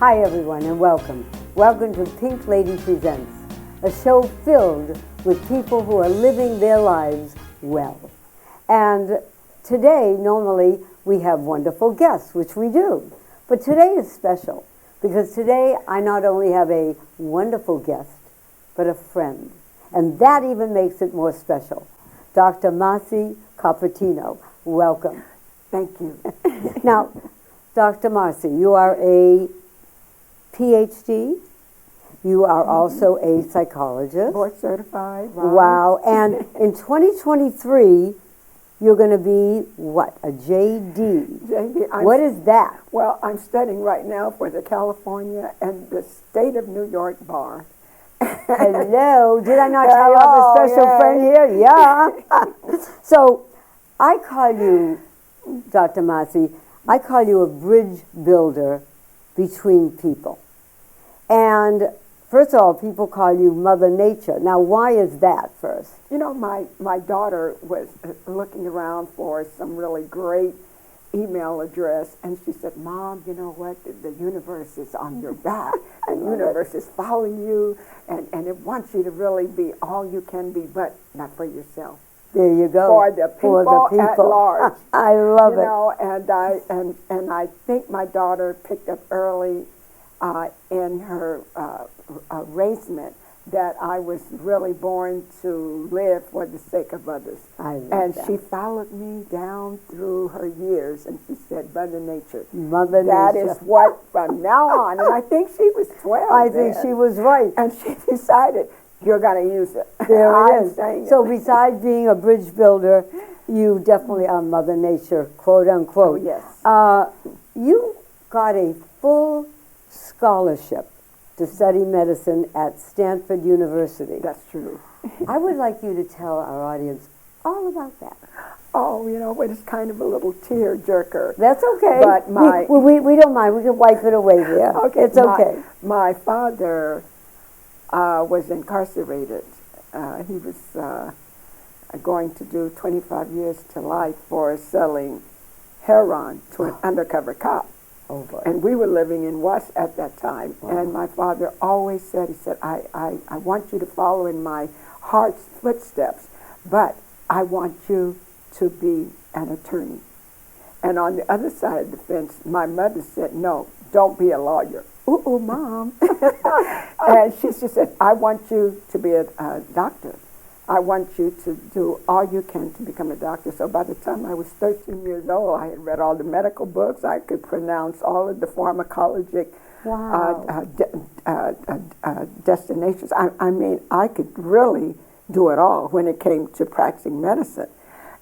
Hi everyone and welcome. Welcome to Pink Lady Presents, a show filled with people who are living their lives well. And today, normally, we have wonderful guests, which we do. But today is special because today I not only have a wonderful guest, but a friend. And that even makes it more special. Dr. Marci Coppertino, welcome. Thank you. Now, Dr. Marci, you are a PhD. You are also a psychologist. Board certified. Right. Wow. And in 2023, you're going to be what? A JD. JD. What is that? Well, I'm studying right now for the California and the State of New York Bar. Hello. Did I not tell you I have a special friend here? Yeah. So I call you, Dr. Marci, I call you a bridge builder between people. And first of all, people call you Mother Nature. Now, why is that first? You know, my daughter was looking around for some really great email address, and she said, Mom, you know what? The universe is on your back. The universe is following you, and it wants you to really be all you can be, but not for yourself. There you go. For the people at large. I love it. You know, and I think my daughter picked up early in her raisement that I was really born to live for the sake of others. And she followed me down through her years, and she said, Mother Nature. Mother That Nature. is what, from now on, and I think she was 12 I think she was right. And she decided, you're going to use it. There it is. Saying So it. besides being a bridge builder, you definitely are Mother Nature, quote unquote. Oh, yes. You got a full scholarship to study medicine at Stanford University. That's true. I would like you to tell our audience all about that. Oh, you know, it's kind of a little tear jerker. That's okay. But we don't mind. We can wipe it away there. Okay, it's okay. My father was incarcerated. He was going to do 25 years to life for selling heroin to an undercover cop. Oh, boy. And we were living in West at that time. Wow. And my father always said, he said, I want you to follow in my heart's footsteps, but I want you to be an attorney. And on the other side of the fence, my mother said, no, don't be a lawyer. Ooh, Mom. And she said, I want you to be a doctor. I want you to do all you can to become a doctor. So by the time I was 13 years old, I had read all the medical books. I could pronounce all of the pharmacologic destinations. I mean, I could really do it all when it came to practicing medicine.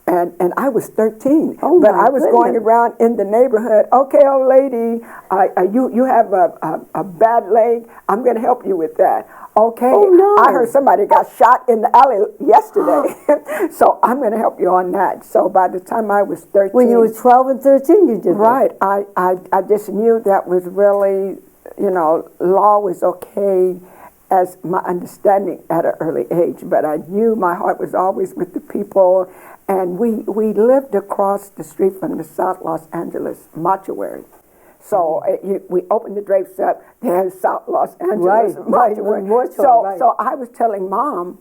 And I was 13, but I was going around in the neighborhood. Okay, old lady, you have a bad leg. I'm going to help you with that. Okay, oh, no. I heard somebody got shot in the alley yesterday, so I'm going to help you on that. So by the time I was 13, when you were 12 and 13, you did right. that. I just knew that was really, you know, law was okay as my understanding at an early age, but I knew my heart was always with the people. And we lived across the street from the South Los Angeles mortuary. So we opened the drapes up, there's South Los Angeles mortuary. So I was telling Mom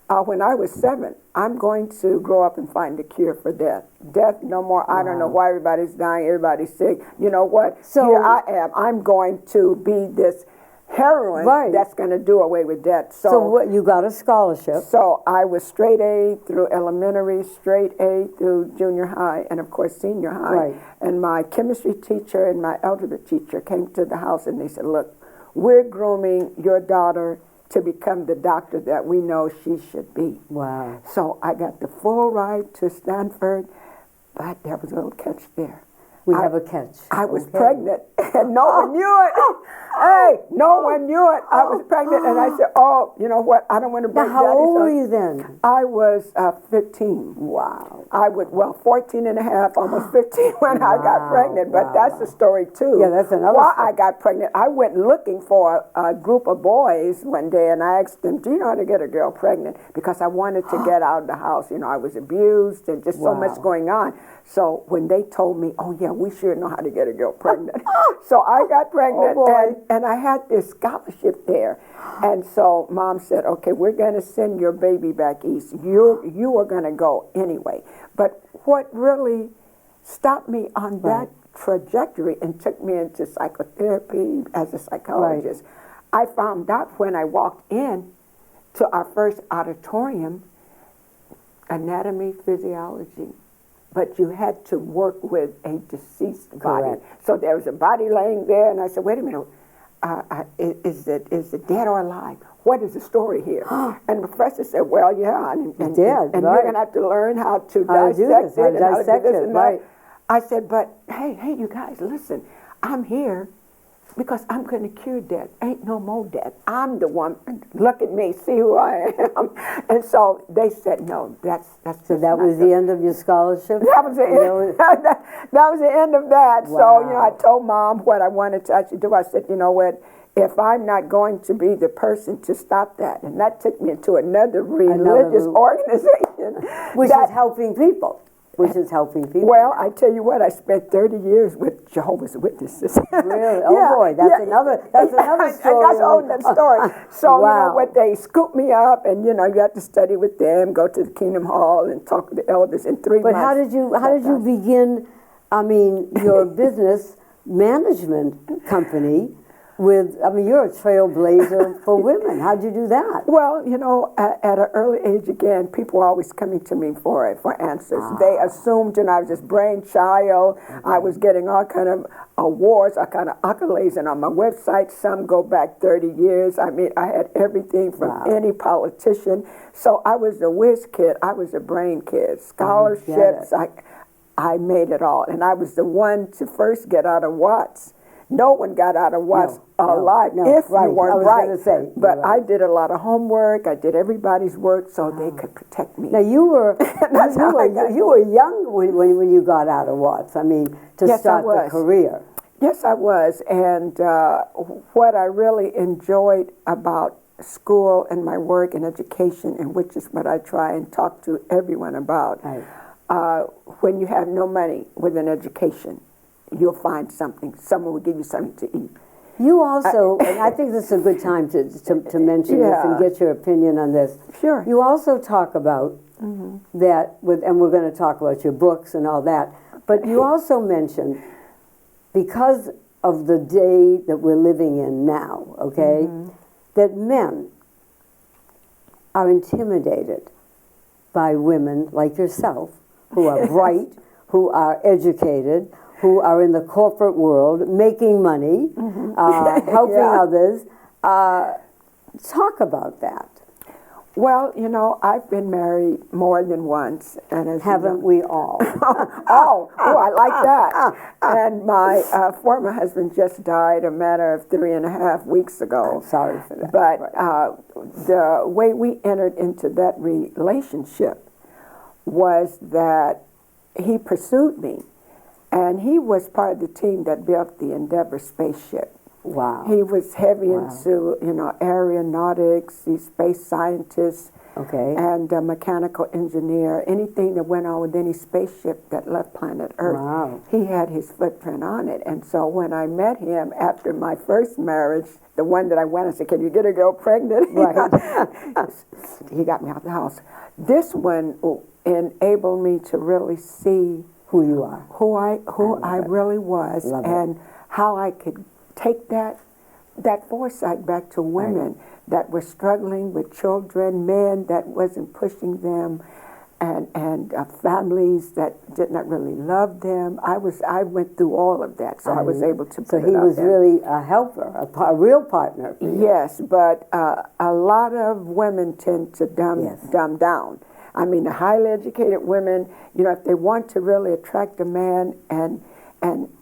when I was 7, I'm going to grow up and find a cure for death. Death no more. I don't know why everybody's dying, everybody's sick. You know what? So here I am. I'm going to be this heroine that's going to do away with death. So what, you got a scholarship. So I was straight A through elementary, straight A through junior high, and of course senior high. Right. And my chemistry teacher and my algebra teacher came to the house and they said, look, we're grooming your daughter to become the doctor that we know she should be. Wow. So I got the full ride to Stanford, but there was a little catch there. We have a catch. I was pregnant, and no one knew it. Hey, no one knew it. I was pregnant, and I said, oh, you know what? I don't want to break Now, how old were you then? I was 15. Wow. I was, 14 and a half, almost 15 when I got pregnant, but that's the story, too. Yeah, that's another While story. I got pregnant, I went looking for a group of boys one day, and I asked them, do you know how to get a girl pregnant? Because I wanted to get out of the house. You know, I was abused and just so much going on. So when they told me, oh, yeah, we sure know how to get a girl pregnant, So I got pregnant, Oh, boy. and I had this scholarship there. And so Mom said, okay, we're going to send your baby back east. You are going to go anyway. But what really stopped me on that trajectory and took me into psychotherapy as a psychologist, I found out when I walked in to our first auditorium, anatomy, physiology, but you had to work with a deceased body. So there was a body laying there, and I said, wait a minute, is it dead or alive? What is the story here? And the professor said, well, yeah, and you're going to have to learn how to dissect it and how to do this and that. I said, but hey, you guys, listen, I'm here because I'm going to cure death. Ain't no more death. I'm the one. Look at me. See who I am. And so they said, no, that's so that was the end of your scholarship? That was the end. That was the end of that. Wow. So, I told Mom what I wanted to actually do. I said, you know what? If I'm not going to be the person to stop that, and that took me into another religious organization. Which is helping people. Well, I tell you what, I spent 30 years with Jehovah's Witnesses. Really? Oh boy, that's another story. That's another story. So, what they scooped me up, and you have to study with them, go to the Kingdom Hall and talk to the elders in 3 months. But how did you begin, your business management company with, you're a trailblazer for women. How'd you do that? Well, at an early age, again, people were always coming to me for answers. They assumed, I was this brainchild. I was getting all kind of awards, all kind of accolades, and on my website, some go back 30 years. I had everything from any politician. So I was a whiz kid. I was a brain kid. Scholarships, I made it all. And I was the one to first get out of Watts. No one got out of Watts alive if you weren't bright. But I did a lot of homework. I did everybody's work so they could protect me. Now you were you were young when you got out of Watts. To start the career. Yes, I was. And what I really enjoyed about school and my work and education, and which is what I try and talk to everyone about, when you have no money with an education, you'll find something. Someone will give you something to eat. You also, and I think this is a good time to mention this and get your opinion on this. Sure. You also talk about that, and we're going to talk about your books and all that, but you also mentioned, because of the day that we're living in now, that men are intimidated by women like yourself, who are bright, who are educated, who are in the corporate world, making money, helping others. Talk about that. Well, I've been married more than once. And haven't we all? I like that. And my former husband just died a matter of 3.5 weeks ago. I'm sorry for that. But the way we entered into that relationship was that he pursued me. And he was part of the team that built the Endeavour spaceship. Wow. He was heavy into, aeronautics, he's space scientist, and a mechanical engineer. Anything that went on with any spaceship that left planet Earth, he had his footprint on it. And so when I met him after my first marriage, the one that I went and said, can you get a girl pregnant? He got me out of the house. This one enabled me to really see who you are, who I really was, and how I could take that foresight back to women that were struggling with children, men that wasn't pushing them, and families that did not really love them. I went through all of that, so I was able to. So he was really a helper, a real partner. Yes, but a lot of women tend to dumb down. The highly educated women, if they want to really attract a man and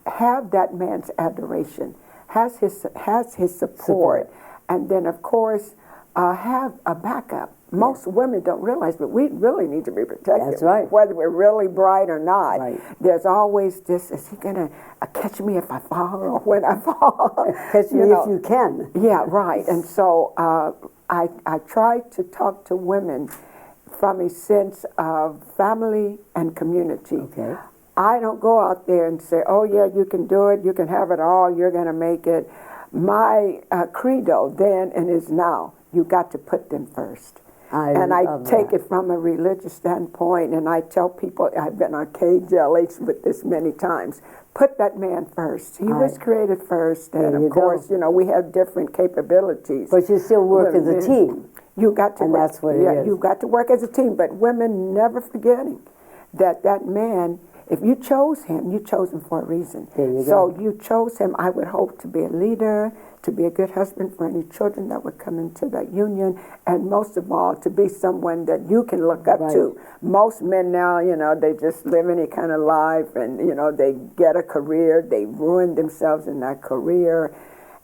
have that man's adoration, has his support, and then of course have a backup. Most women don't realize, but we really need to be protected. That's right. Whether we're really bright or not. There's always this: is he gonna catch me if I fall, or when I fall? Catch me if you can. Yeah, right. And so I try to talk to women from a sense of family and community. I don't go out there and say, oh, yeah, you can do it, you can have it all, you're going to make it. My credo then and is now, you got to put them first. I take it from a religious standpoint, and I tell people, I've been on KJLH with this many times, put that man first. He was created first, and of course, we have different capabilities. But you still work as a team. You got to and work. That's what it is. You've got to work as a team, but women never forgetting that man, if you chose him, you chose him for a reason. So you chose him, I would hope, to be a leader, to be a good husband for any children that would come into that union, and most of all, to be someone that you can look up to. Most men now, they just live any kind of life, and, they get a career, they ruin themselves in that career,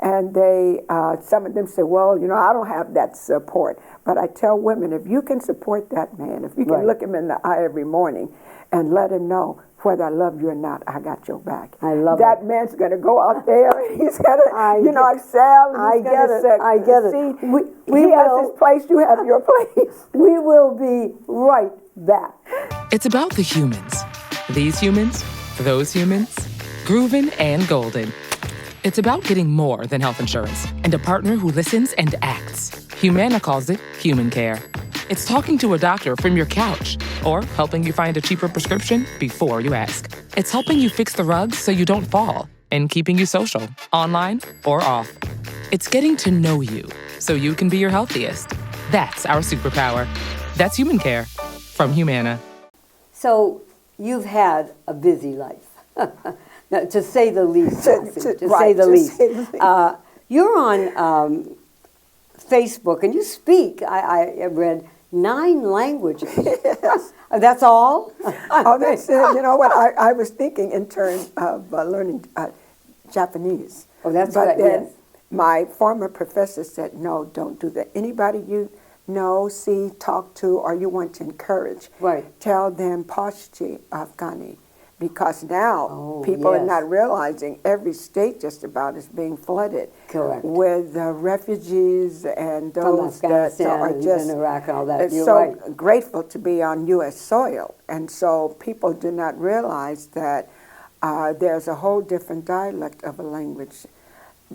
and they, some of them say, well, I don't have that support. But I tell women, if you can support that man, if you can look him in the eye every morning and let him know, whether I love you or not, I got your back. I love that man's going to go out there and he's going to excel. I get it. I get it. He has his place, you have your place. We will be right back. It's about the humans. These humans, those humans, groovin' and golden. It's about getting more than health insurance and a partner who listens and acts. Humana calls it human care. It's talking to a doctor from your couch or helping you find a cheaper prescription before you ask. It's helping you fix the rugs so you don't fall and keeping you social, online or off. It's getting to know you so you can be your healthiest. That's our superpower. That's human care from Humana. So you've had a busy life, now, to say the least. To say the least. You're on Facebook and you speak, I read, 9 languages. Yes. That's all? Oh, that's it. You know what? I was thinking in terms of learning Japanese. Oh, that's but right. then Yes. My former professor said, no, don't do that. Anybody you know, see, talk to, or you want to encourage, tell them Pashti Afghani. Because now people are not realizing every state just about is being flooded with refugees and those that are just Iraq and all that. You're so grateful to be on U.S. soil. And so people do not realize that there's a whole different dialect of a language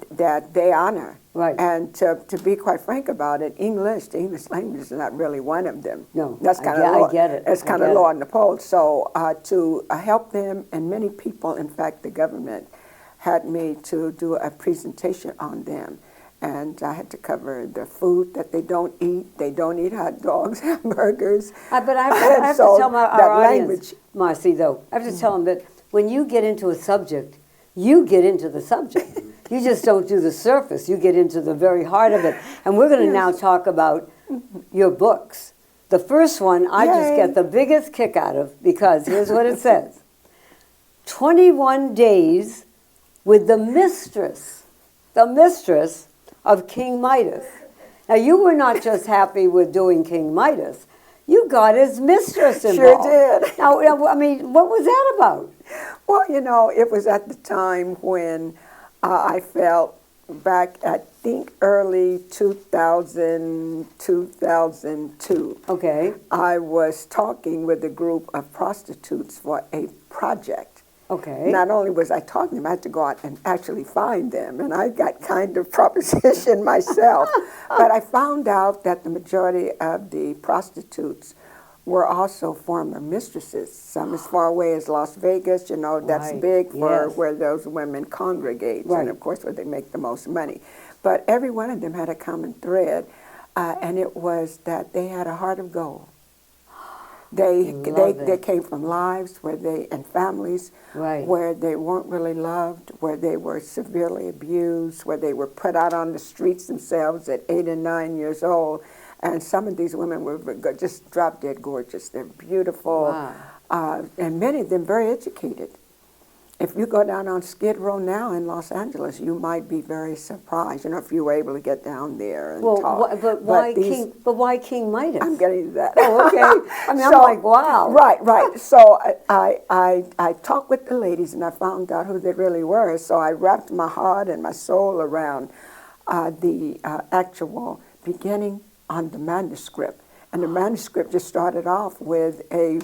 that they honor. And to be quite frank about it, the English language is not really one of them. No, that's kind of low. I get it. It's kind of low on the pole. So to help them, and many people, in fact, the government had me to do a presentation on them. And I had to cover the food that they don't eat. They don't eat hot dogs, hamburgers. But I have to tell our audience, Marci, though, I have to tell them that when you get into a subject, you get into the subject. You just don't do the surface. You get into the very heart of it. And we're going to now talk about your books. The first one I just get the biggest kick out of, because here's what it says. 21 Days with the Mistress of King Midas. Now, you were not just happy with doing King Midas. You got his mistress involved. Sure did. Now, I mean, what was that about? Well, it was at the time when I felt back, I think, early 2002. Okay. I was talking with a group of prostitutes for a project. Okay. Not only was I talking to them, I had to go out and actually find them, and I got kind of proposition myself. But I found out that the majority of the prostitutes were also former mistresses. Some as far away as Las Vegas, that's big for where those women congregate, and of course where they make the most money. But every one of them had a common thread, and it was that they had a heart of gold. They came from lives and families where they weren't really loved, where they were severely abused, where they were put out on the streets themselves at 8 and 9 years old. And some of these women were just drop-dead gorgeous. They're beautiful, and many of them very educated. If you go down on Skid Row now in Los Angeles, you might be very surprised, if you were able to get down there and talk. But why King Midas? I'm getting to that. Oh, okay. I mean, I'm like, wow. Right. So I talked with the ladies, and I found out who they really were. So I wrapped my heart and my soul around the actual beginning on the manuscript. And the manuscript just started off with a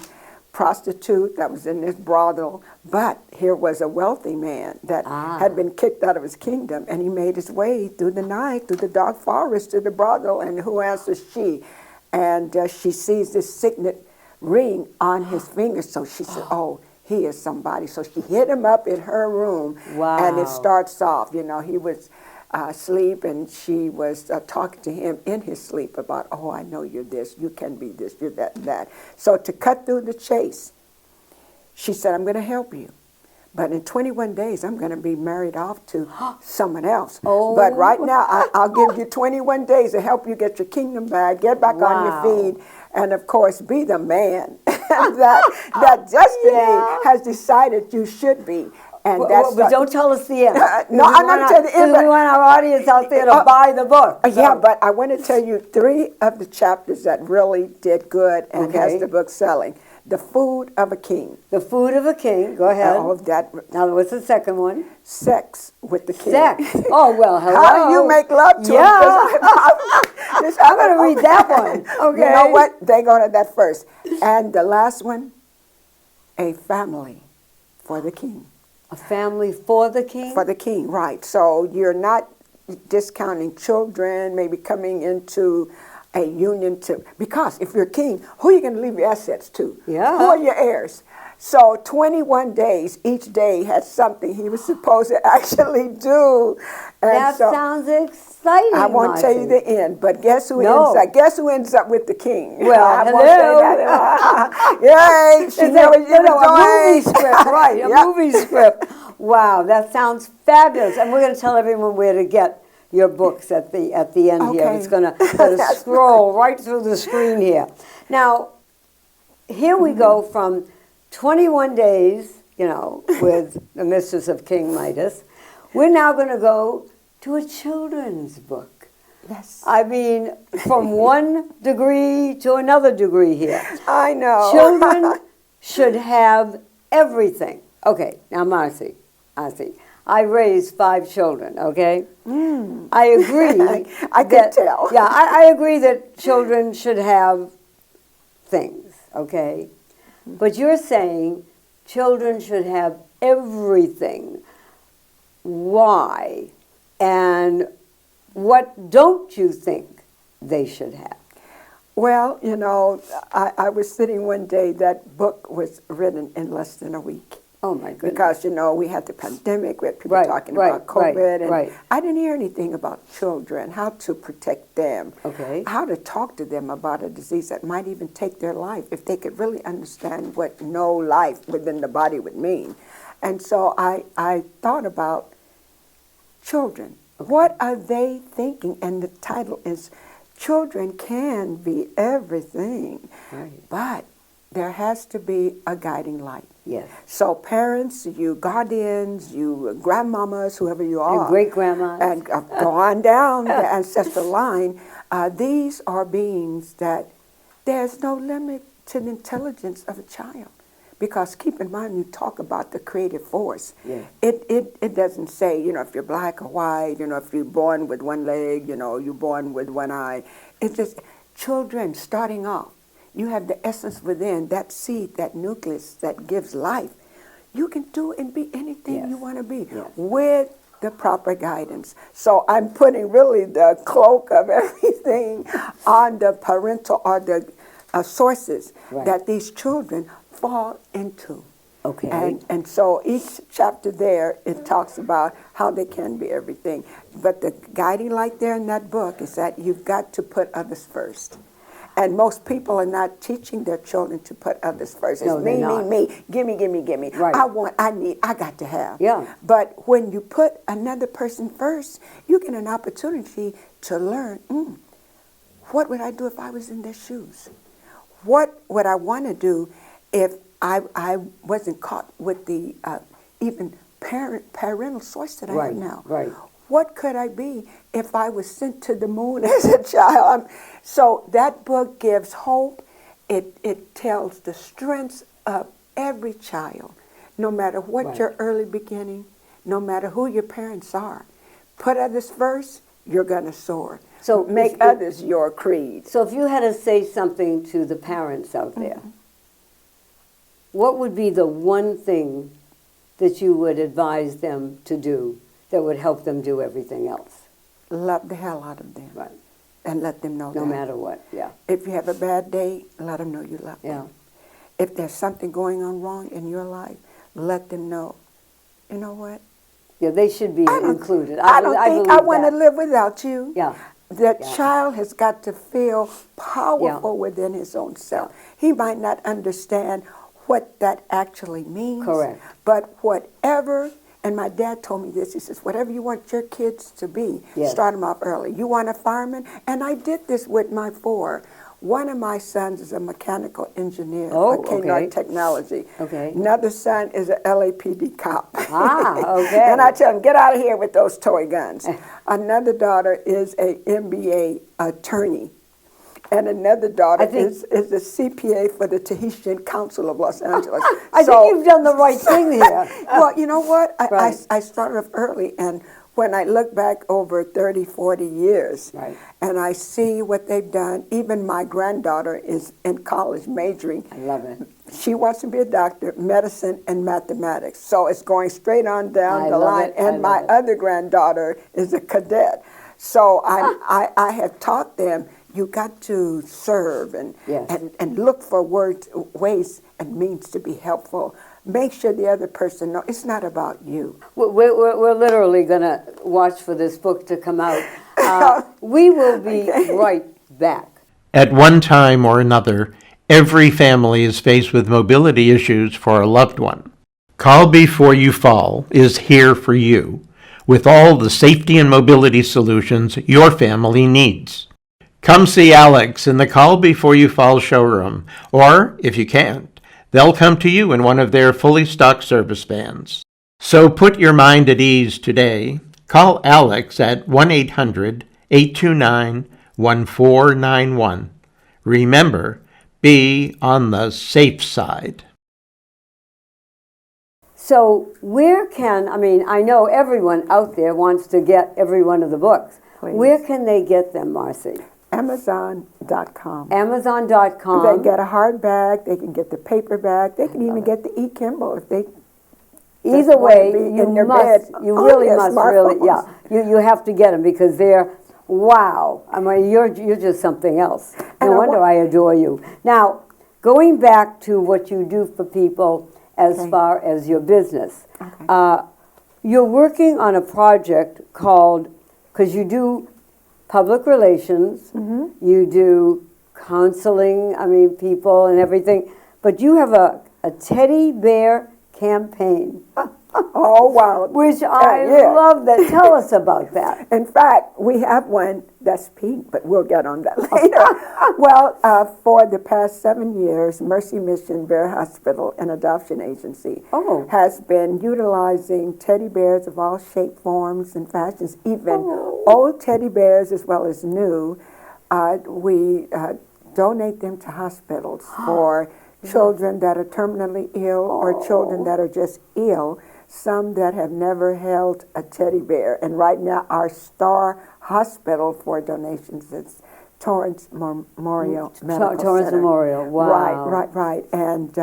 prostitute that was in this brothel, but here was a wealthy man that had been kicked out of his kingdom, and he made his way through the night, through the dark forest to the brothel, and who answers? She. And she sees this signet ring on his finger, so she said, oh, he is somebody. So she hid him up in her room, and it starts off, you know, he was asleep, and she was talking to him in his sleep about, oh, I know you're this, you can be this, you're that, and that. So to cut through the chase, she said, I'm going to help you. But in 21 days, I'm going to be married off to someone else. Oh. But right now, I'll give you 21 days to help you get your kingdom back, get back on your feet, and of course, be the man that destiny has decided you should be. And but don't tell us the end. No, I'm not telling the end. We want our audience out there to buy the book. So. Yeah, but I want to tell you 3 of the chapters that really did good and has the book selling. The Food of a King. The Food of a King. Go ahead. All of that. Now, what's the second one? Sex with the King. Sex. Oh, well, hello. How do you make love to him? I'm going to read that one. Okay. You know what? They go to that first. And the last one, a family for the king. A family for the king? For the king, right. So you're not discounting children, maybe coming into a union to, because if you're king, who are you going to leave your assets to? Yeah. Who are your heirs? So 21 days, each day had something he was supposed to actually do. And that sounds exciting. I won't Marci. tell you the end, but guess who ends up? Guess who ends up with the king? Well, I won't say that. Yay! She knew what she was doing. A movie script, right? A movie script. Wow, that sounds fabulous. And we're going to tell everyone where to get your books at the end here. It's going to scroll right through the screen here. Now, here we go from 21 days, you know, with the Mistress of King Midas. We're now going to go to a children's book. Yes. I mean, from one degree to another degree here. I know. Children should have everything. Okay, now Marci, I raised 5 children, okay? I agree. I can tell. Yeah, I agree that children should have things, okay? But you're saying children should have everything. Why? And what don't you think they should have? Well, you know, I was sitting one day, that book was written in less than a week. Oh, my goodness. Because, you know, we had the pandemic, we had people talking about COVID, and I didn't hear anything about children, how to protect them, how to talk to them about a disease that might even take their life, if they could really understand what no life within the body would mean. And so I thought about children. What are they thinking? And the title is, Children Can Be Everything, but there has to be a guiding light. Yes. So parents, you guardians, you grandmamas, whoever you are. And great-grandmas. And go on down the ancestral line. These are beings that there's no limit to the intelligence of a child. Because keep in mind, you talk about the creative force. Yeah. It doesn't say, you know, if you're black or white, you know, if you're born with one leg, you know, you're born with one eye. It's just children starting off. You have the essence within, that seed, that nucleus that gives life. You can do and be anything you want to be with the proper guidance. So I'm putting really the cloak of everything on the parental or the sources that these children fall into. Okay. And so each chapter there, it talks about how they can be everything. But the guiding light there in that book is that you've got to put others first. And most people are not teaching their children to put others first. It's me, gimme. Right. I want, I need, I got to have. Yeah. But when you put another person first, you get an opportunity to learn, what would I do if I was in their shoes? What would I want to do if I wasn't caught with the even parental source that I have now? Right. What could I be if I was sent to the moon as a child? So that book gives hope. It tells the strengths of every child, no matter what your early beginning, no matter who your parents are. Put others first, you're going to soar. So make others your creed. So if you had to say something to the parents out there, what would be the one thing that you would advise them to do that would help them do everything else? Love the hell out of them. Right. And let them know No that. matter what, yeah. If you have a bad day, let them know you love Yeah. them. If there's something going on wrong in your life, let them know. You know what? Yeah, they should be included. I don't think I believe want to that. live without you. Yeah. That Yeah. child has got to feel powerful within his own self. He might not understand what that actually means. Correct. But whatever, and my dad told me this, he says, whatever you want your kids to be, Yes. start them off early. You want a fireman? And I did this with my 4. One of my sons is a mechanical engineer for Kmart okay. Technology. Okay. Another son is an LAPD cop. Ah, okay. And I tell him, get out of here with those toy guns. Another daughter is a MBA attorney. And another daughter is a CPA for the Tahitian Council of Los Angeles. I think you've done the right thing here. Well, you know what? Right. I started off early, and when I look back over 30, 40 years, Right. and I see what they've done, even my granddaughter is in college majoring. I love it. She wants to be a doctor, medicine and mathematics. So it's going straight on down I the love line. it. I And love my it. other granddaughter is a cadet. So I have taught them, you got to serve and, Yes. and look for ways and means to be helpful. Make sure the other person knows it's not about you. We're literally going to watch for this book to come out. We will be right back. At one time or another, every family is faced with mobility issues for a loved one. Call Before You Fall is here for you with all the safety and mobility solutions your family needs. Come see Alex in the Call Before You Fall showroom, or if you can't, they'll come to you in one of their fully stocked service vans. So put your mind at ease today. Call Alex at 1-800-829-1491. Remember, be on the safe side. So where can, I know everyone out there wants to get every one of the books. Please. Where can they get them, Marci? Amazon.com. Amazon.com. They get a hardback, they can get the paperback, they can even get the e-Kindle if they Either way, be you in their must, bed. you Oh, really yes, must smartphones. you have to get them because they're, wow. You're just something else. No And wonder I adore you. Now, going back to what you do for people as far as your business, you're working on a project called, because you do public relations, you do counseling, people and everything, but you have a teddy bear campaign, Oh, wow. which I yeah. love that. Tell us about that. In fact, we have one that's pink, but we'll get on that later. Well, for the past 7 years, Mercy Mission Bear Hospital, an adoption agency, has been utilizing teddy bears of all shapes, forms, and fashions, even old teddy bears as well as new. We donate them to hospitals for children that are terminally ill or children that are just ill, some that have never held a teddy bear. And right now, our star hospital for donations is Torrance Memorial Medical Torrance Center. Memorial, wow. Right. And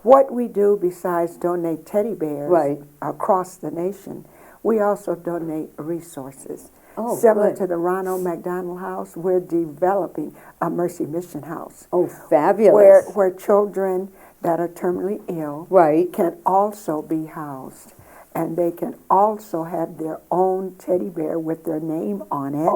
what we do besides donate teddy bears across the nation, we also donate resources. Similar to the Ronald McDonald House, we're developing a Mercy Mission House. Oh, fabulous. Where children that are terminally ill can also be housed. And they can also have their own teddy bear with their name on it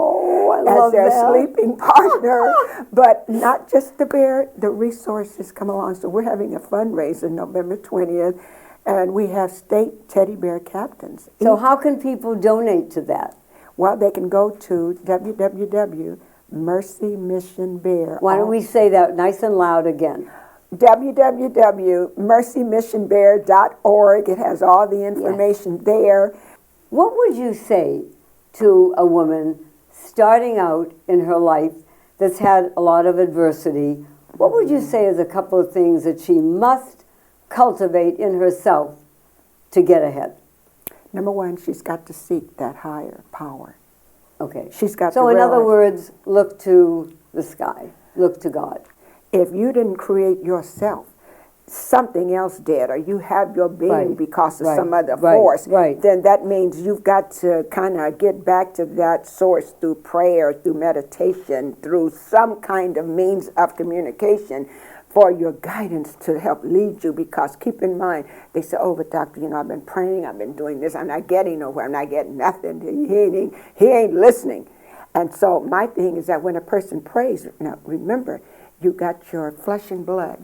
as their sleeping partner. But not just the bear, the resources come along. So we're having a fundraiser November 20th, and we have state teddy bear captains. So how can people donate to that? Well, they can go to www.mercymissionbear. Why don't we say that nice and loud again? www.mercymissionbear.org. It has all the information there. What would you say to a woman starting out in her life that's had a lot of adversity? What would you say is a couple of things that she must cultivate in herself to get ahead? Number one, she's got to seek that higher power. Okay. She's got so to in other realize, words, look to the sky. Look to God. if you didn't create yourself, something else dead, or you have your being Right. because of Right. some other Right. force, Right. then that means you've got to kind of get back to that source through prayer, through meditation, through some kind of means of communication for your guidance to help lead you. Because keep in mind, they say, oh, but doctor, I've been praying, I've been doing this, I'm not getting nowhere, I'm not getting nothing. He ain't listening. And so my thing is that when a person prays, now remember, you got your flesh and blood,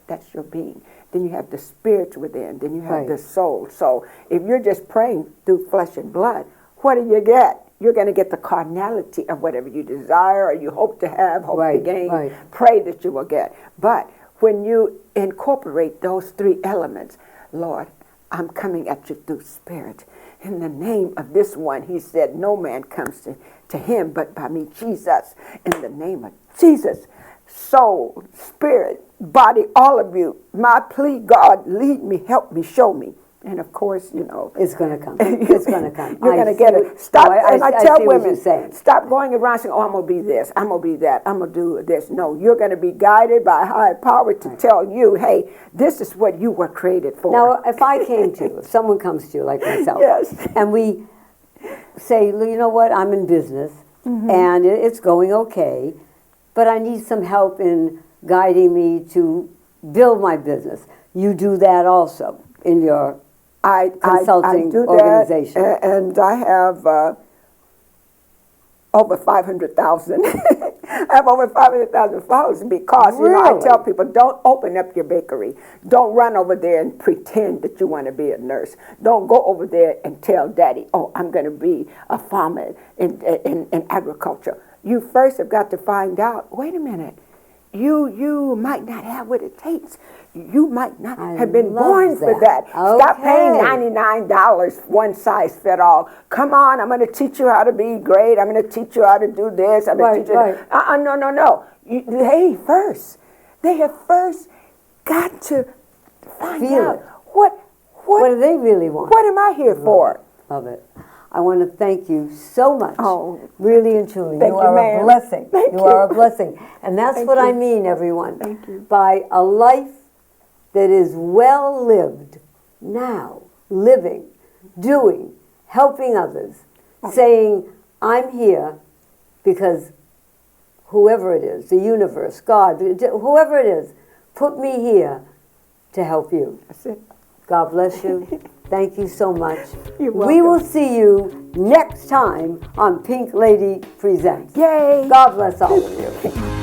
that's your being. Then you have the spirit within, then you have Right. the soul. So if you're just praying through flesh and blood, what do you get? You're going to get the carnality of whatever you desire or you hope to have, hope to Right, gain, right. pray that you will get. But when you incorporate those three elements, Lord, I'm coming at you through spirit. In the name of this one, he said, no man comes to him but by me, Jesus. In the name of Jesus, soul, spirit, body, all of you, my plea, God, lead me, help me, show me. And of course, It's going to come. It's going to come. You're going to I get see it. what- Stop, no, and I I tell see what women, you're saying. stop going around saying, oh, I'm going to be this, I'm going to be that, I'm going to do this. No, you're going to be guided by a higher power to tell you, hey, this is what you were created for. Now, if I came to you, if someone comes to you like myself, Yes. and we say, you know what, I'm in business, and it's going okay, but I need some help in guiding me to build my business. You do that also in your consulting I do organization. that, and I have over 500,000. I have over 500,000 followers because I Really? tell people, don't open up your bakery. Don't run over there and pretend that you want to be a nurse. Don't go over there and tell daddy, oh, I'm going to be a farmer in agriculture. You first have got to find out, wait a minute, you might not have what it takes. You might not have been love born for that. Stop paying Okay. $99, one size fit all. Come on, I'm going to teach you how to be great. I'm going to teach you how to do this. I'm going to teach you. Right. No. They have first got to find Feel out it. what do they really want? What am I here for? Love it. I want to thank you so much. Oh, really and truly. thank You you, are ma'am. a blessing. Thank You you. are a blessing. And that's Thank what I you. mean, everyone. Thank you. By a life that is well lived now, living, doing, helping others, saying, I'm here because whoever it is, the universe, God, whoever it is, put me here to help you. That's it. God bless you. Thank you so much. You're We will welcome. see you next time on Pink Lady Presents. Yay! God bless all of you.